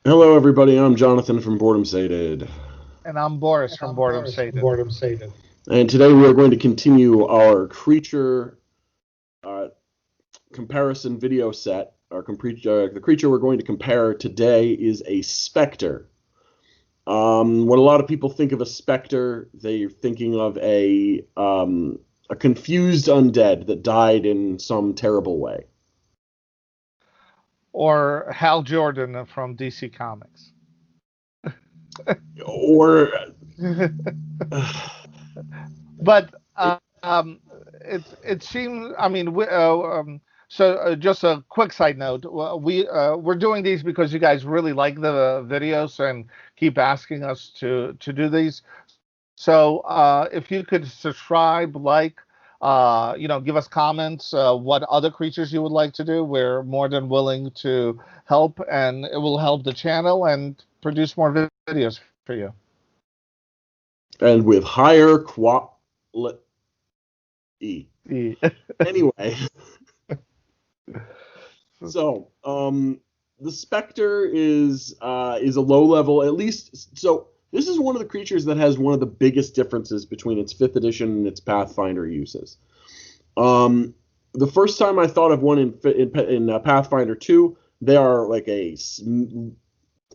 Hello, everybody. I'm Jonathan from Boredom Sated, And I'm Boris And from I'm Boredom Boris from Sated. Boredom Sated. and today we are going to continue our creature uh, comparison video set. The creature we're going to compare today is a Spectre. When a lot of people think of a Spectre, they're thinking of a confused undead that died in some terrible way. Or Hal Jordan from DC Comics. Or But it seems. I mean, just a quick side note: we're doing these because you guys really like the videos and keep asking us to do these. So if you could subscribe, give us comments, what other creatures you would like to do. We're more than willing to help, and it will help the channel and produce more videos for you. and with higher quality. Anyway, so the Spectre is a low level, at least. So this is one of the creatures that has one of the biggest differences between its fifth edition and its Pathfinder uses. Um, the first time I thought of one in Pathfinder 2, they are like a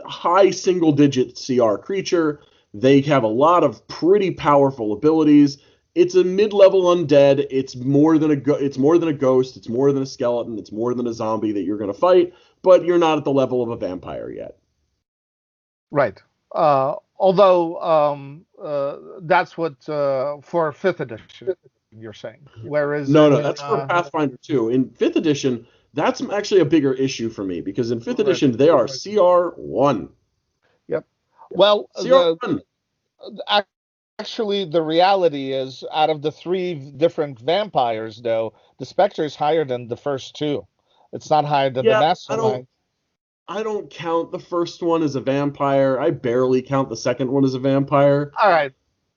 high single digit CR creature. They have a lot of pretty powerful abilities. It's a mid-level undead. It's more than it's more than a ghost. It's more than a skeleton. It's more than a zombie that you're going to fight, but you're not at the level of a vampire yet. Right. Although that's what for fifth edition you're saying, whereas No, no, in that's for Pathfinder 2. In 5th edition, that's actually a bigger issue for me because in 5th right. edition they are CR1. Yep. Well, the CR1. actually, the reality is, out of the three different vampires, though, the Spectre is higher than the first two. It's not higher than the Yeah, I don't Mastermind. I don't count the first one as a vampire. I barely count the second one as a vampire. All right,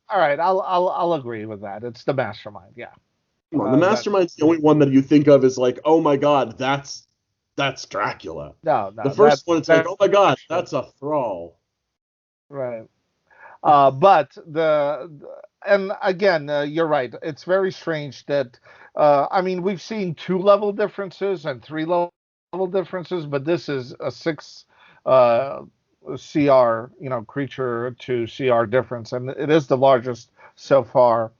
all right, I'll agree with that. It's the Mastermind, yeah. Come on, the That Mastermind's the only one that you think of as like, oh my god, that's Dracula. no, The no, first one, it's like, that's oh my god, true. that's a thrall. Right. But and again, you're right. It's very strange that I mean, we've seen two level differences and three level differences, but this is a six uh, CR, creature to CR difference, and it is the largest so far.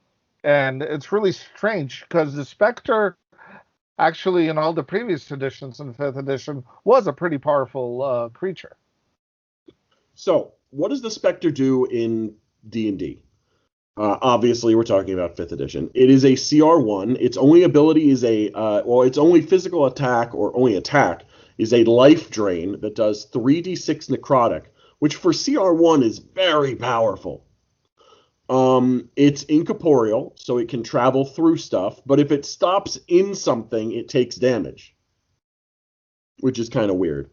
And it's really strange because the Spectre, actually, in all the previous editions in fifth edition, was a pretty powerful creature. So, what does the Spectre do in D&D? Obviously, we're talking about fifth edition. It is a CR1. Its only ability is its only physical attack or only attack is a life drain that does 3d6 necrotic, which for CR1 is very powerful. It's incorporeal, so it can travel through stuff, but if it stops in something, it takes damage, which is kind of weird.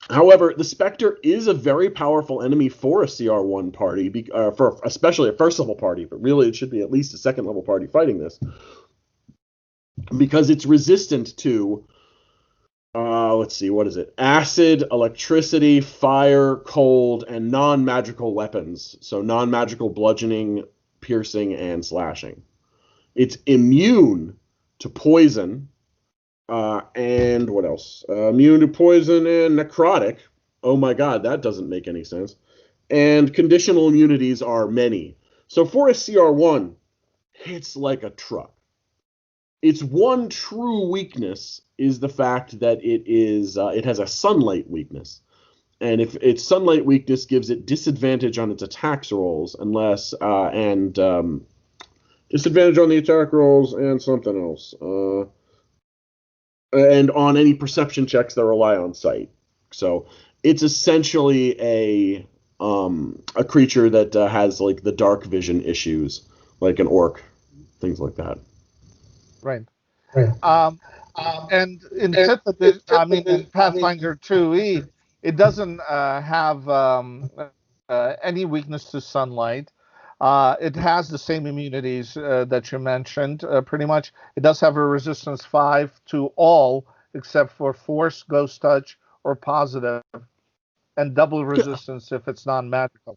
However, the Spectre is a very powerful enemy for a CR1 party, for especially a first level party, but really it should be at least a second level party fighting this, because it's resistant to, let's see, what is it? Acid, electricity, fire, cold, and non magical weapons. So non magical bludgeoning, piercing, and slashing. It's immune to poison, and what else? Immune to poison and necrotic. Oh my god, that doesn't make any sense. And conditional immunities are many. So for a CR1, it's like a truck. Its one true weakness is the fact that it has a sunlight weakness. And if its sunlight weakness gives it disadvantage on its attacks rolls, unless and disadvantage on the attack rolls and something else. And on any perception checks that rely on sight. So it's essentially a creature that has like the dark vision issues, like an orc, things like that. Right. Right. Um, Um, and in and fifth in edition, I fifth mean, in edition, I mean, Pathfinder 2e, it doesn't have any weakness to sunlight. It has the same immunities that you mentioned, pretty much. It does have a resistance 5 to all except for force, ghost touch, or positive. and double Yeah, resistance if it's non-magical.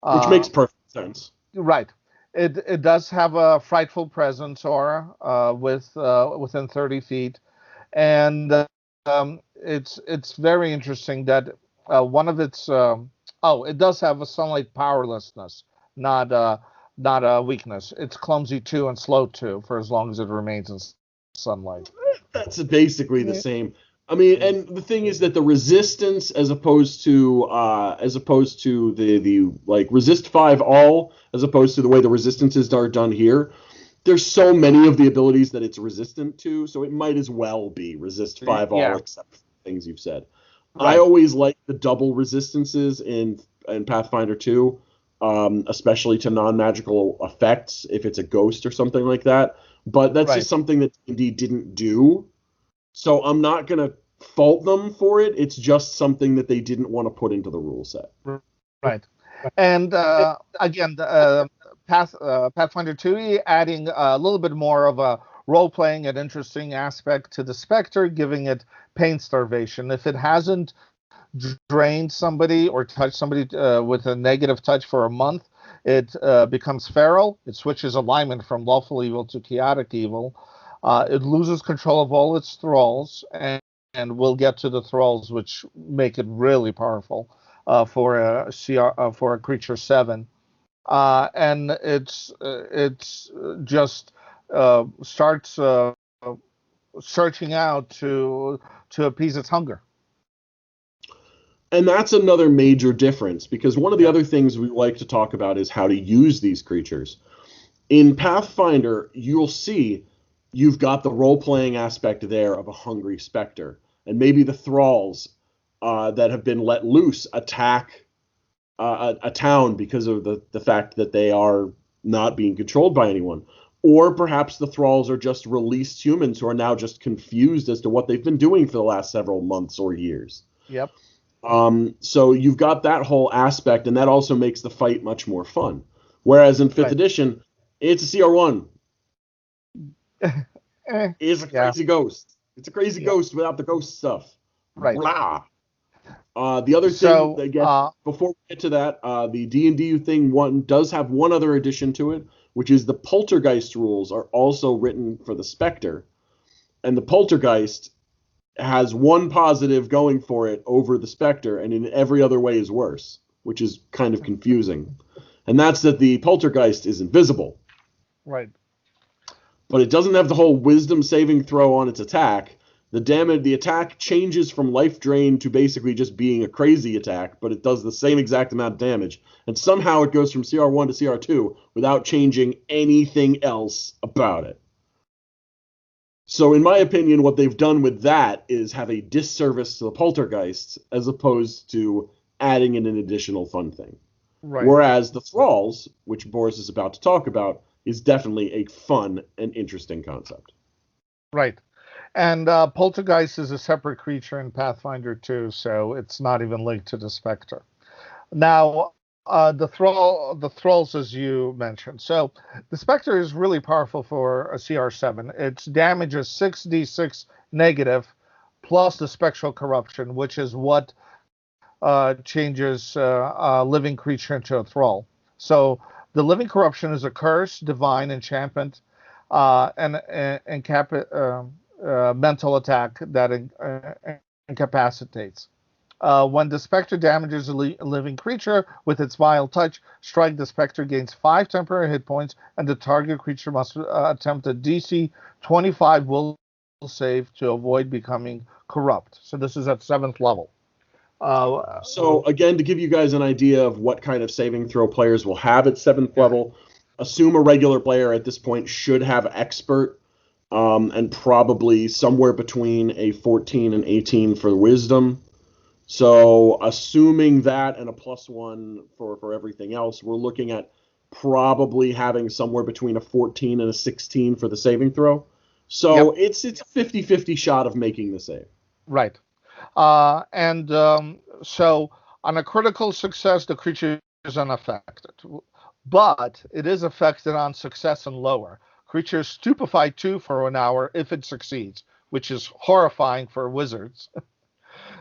which Uh, makes perfect sense. right. It does have a frightful presence aura within 30 feet, and it's very interesting that one of its it does have a sunlight powerlessness, not not a weakness. It's clumsy too and slow too for as long as it remains in sunlight. That's basically the Yeah. same. I mean, and the thing is that the resistance, as opposed to the like resist 5 all, as opposed to the way the resistances are done here, there's so many of the abilities that it's resistant to, so it might as well be resist 5 all, Yeah, except for things you've said. I right. always like the double resistances in Pathfinder 2, especially to non-magical effects if it's a ghost or something like that. But that's just Right. something that D&D didn't do. So I'm not gonna fault them for it. It's just something that they didn't want to put into the rule set. Right. And again, Pathfinder 2E adding a little bit more of a role playing and interesting aspect to the Spectre, giving it pain starvation. If it hasn't drained somebody or touched somebody with a negative touch for a month, it becomes feral. It switches alignment from lawful evil to chaotic evil. It loses control of all its thralls, and we'll get to the thralls, which make it really powerful for a for a creature 7. And it's just starts searching out to appease its hunger. And that's another major difference because one of the Yeah. other things we like to talk about is how to use these creatures. In Pathfinder, you'll see you've got the role playing aspect there of a hungry specter, and maybe the thralls that have been let loose attack a town because of the fact that they are not being controlled by anyone. Or perhaps the thralls are just released humans who are now just confused as to what they've been doing for the last several months or years. Yep. So you've got that whole aspect, and that also makes the fight much more fun. Whereas in fifth Right. edition, it's a CR1. It's a Yeah. crazy ghost. It's a crazy Yep. ghost without the ghost stuff. Right. Blah. The other thing, So, again, before we get to that, the D&D thing one does have one other addition to it, which is the poltergeist rules are also written for the Spectre, and the poltergeist has one positive going for it over the Spectre, and in every other way is worse, which is kind of confusing. And that's that the poltergeist is invisible, right. but it doesn't have the whole wisdom saving throw on its attack. The attack changes from life drain to basically just being a crazy attack, but it does the same exact amount of damage. And somehow it goes from CR1 to CR2 without changing anything else about it. So, in my opinion, what they've done with that is have a disservice to the poltergeists as opposed to adding in an additional fun thing. Right. Whereas the thralls, which Boris is about to talk about, is definitely a fun and interesting concept. Right. And Poltergeist is a separate creature in Pathfinder 2, so it's not even linked to the Spectre. Now, the thralls, as you mentioned. So, the Spectre is really powerful for a CR7. Its damage is 6d6 negative, plus the spectral corruption, which is what changes a living creature into a thrall. So, the living corruption is a curse, divine enchantment, and mental attack that incapacitates. When the Spectre damages a living creature with its vile touch, strike the Spectre gains 5 temporary hit points, and the target creature must attempt a DC 25 will save to avoid becoming corrupt. So this is at 7th level. So, again, to give you guys an idea of what kind of saving throw players will have at 7th Yeah. level, assume a regular player at this point should have expert, and probably somewhere between a 14 and 18 for wisdom. So, assuming that and a +1 for everything else, we're looking at probably having somewhere between a 14 and a 16 for the saving throw. So, Yep. it's a 50-50 shot of making the save. Right. And so on a critical success, the creature is unaffected. But it is affected on success and lower. Creature is stupefied 2 for an hour if it succeeds, which is horrifying for wizards.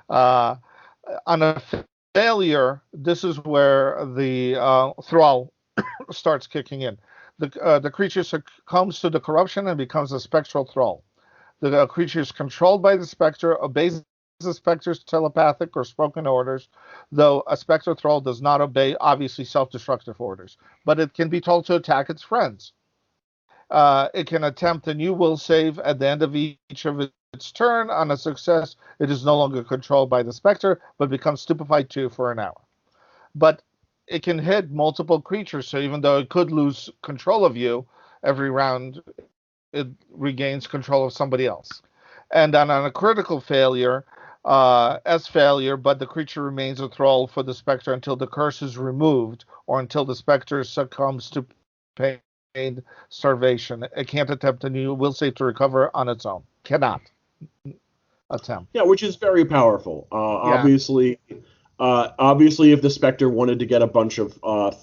uh, On a failure, this is where the thrall starts kicking in. The creature succumbs to the corruption and becomes a spectral thrall. The creature is controlled by the Spectre, obeys the Spectre's telepathic or spoken orders, though a Spectre thrall does not obey, obviously, self-destructive orders. But it can be told to attack its friends. It can attempt a new will save at the end of each of its turn. On a success, it is no longer controlled by the Spectre, but becomes stupefied 2 for an hour. But it can hit multiple creatures, so even though it could lose control of you every round, it regains control of somebody else. And then on a critical failure, as failure, but the creature remains a thrall for the Spectre until the curse is removed or until the Spectre succumbs to pain, starvation. It can't attempt a new will save to recover on its own. Cannot attempt. Yeah, which is very powerful. Yeah. Obviously, if the Spectre wanted to get a bunch of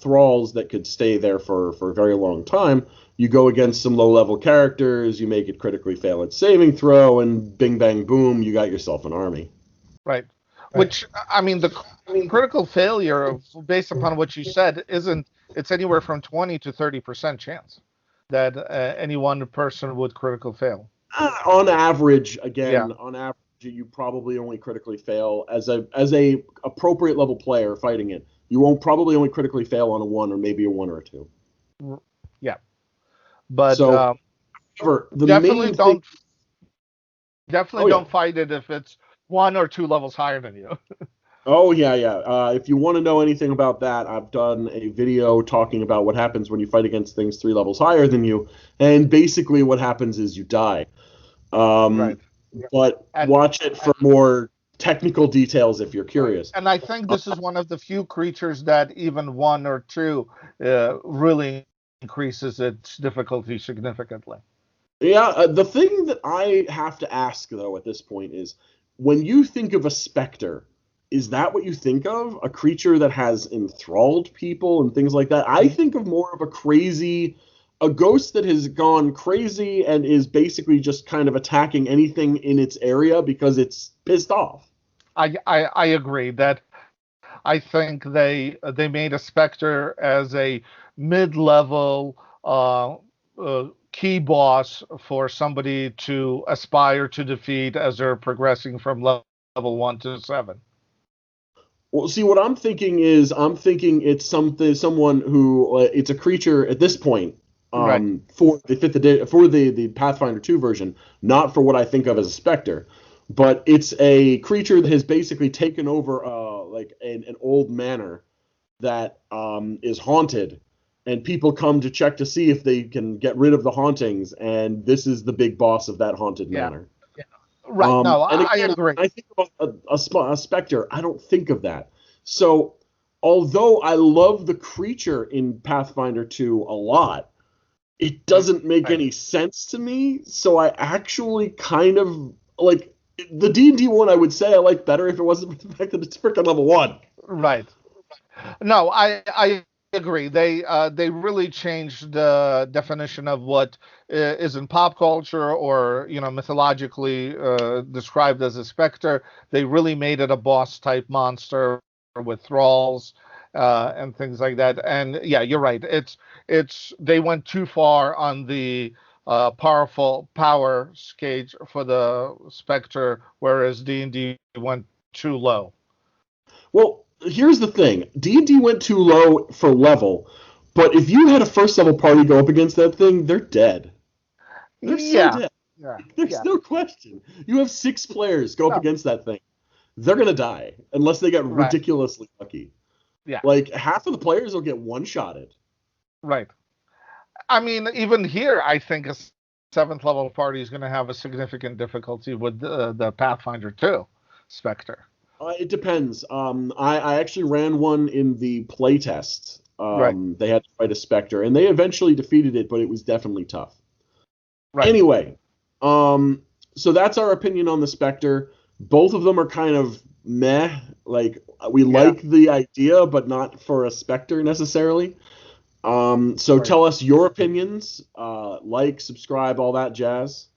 thralls that could stay there for a very long time, you go against some low-level characters, you make it critically fail its saving throw, and bing, bang, boom, you got yourself an army. Right. Which, I mean, the critical failure, based upon what you said, it's anywhere from 20 to 30% chance that any one person would critical fail. On average, again, Yeah. on average, you probably only critically fail as a appropriate level player fighting it. You won't probably only critically fail on a 1 or maybe a 1 or a 2. Yeah. But So, however, the definitely main don't thing, don't fight it if it's 1 or 2 levels higher than you. Oh, yeah, yeah. If you want to know anything about that, I've done a video talking about what happens when you fight against things 3 levels higher than you, and basically what happens is you die. Right. But And watch it for more technical details if you're right. curious. And I think this is one of the few creatures that even 1 or 2 really increases its difficulty significantly. Yeah, the thing that I have to ask, though, at this point is, when you think of a Spectre, is that what you think of? A creature that has enthralled people and things like that? I think of more of a ghost that has gone crazy and is basically just kind of attacking anything in its area because it's pissed off. I agree that I think they made a Spectre as a mid-level key boss for somebody to aspire to defeat as they're progressing from level 1 to 7. Well, see, what I'm thinking it's someone who it's a creature at this point, Right. for the Pathfinder 2 version, not for what I think of as a Spectre, but it's a creature that has basically taken over like an old manor that is haunted, and people come to check to see if they can get rid of the hauntings, and this is the big boss of that haunted Yeah. manor. Right. No, And I again, agree. I think about a Spectre. I don't think of that. So, although I love the creature in Pathfinder 2 a lot, it doesn't make Right. any sense to me. So I actually kind of like the D&D one. I would say I like better if it wasn't for the fact that it's freaking level 1. Right. No, I agree. They really changed the definition of what is in pop culture or mythologically described as a specter. They really made it a boss type monster with thralls and things like that. And yeah, you're right. It's they went too far on the powerful power gauge for the specter, whereas D&D went too low. Well, here's the thing: D&D went too low for level, but if you had a first level party go up against that thing, they're dead. They're so Yeah. dead. Yeah. There's Yeah. no question. You have 6 players go up No. against that thing. They're gonna die unless they get Right. ridiculously lucky. Yeah. Like half of the players will get one-shotted. Right. I mean, even here, I think a seventh level party is going to have a significant difficulty with the Pathfinder 2 Spectre. It depends. I actually ran one in the playtest. Right. They had to fight a Spectre, and they eventually defeated it, but it was definitely tough. Right. Anyway, so that's our opinion on the Spectre. Both of them are kind of meh. Like we like the idea, but not for a Spectre necessarily. So Right. tell us your opinions. Like, subscribe, all that jazz.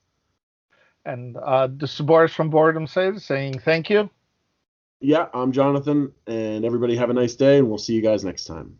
And the Boris from Boredom saying thank you. Yeah, I'm Jonathan, and everybody have a nice day, and we'll see you guys next time.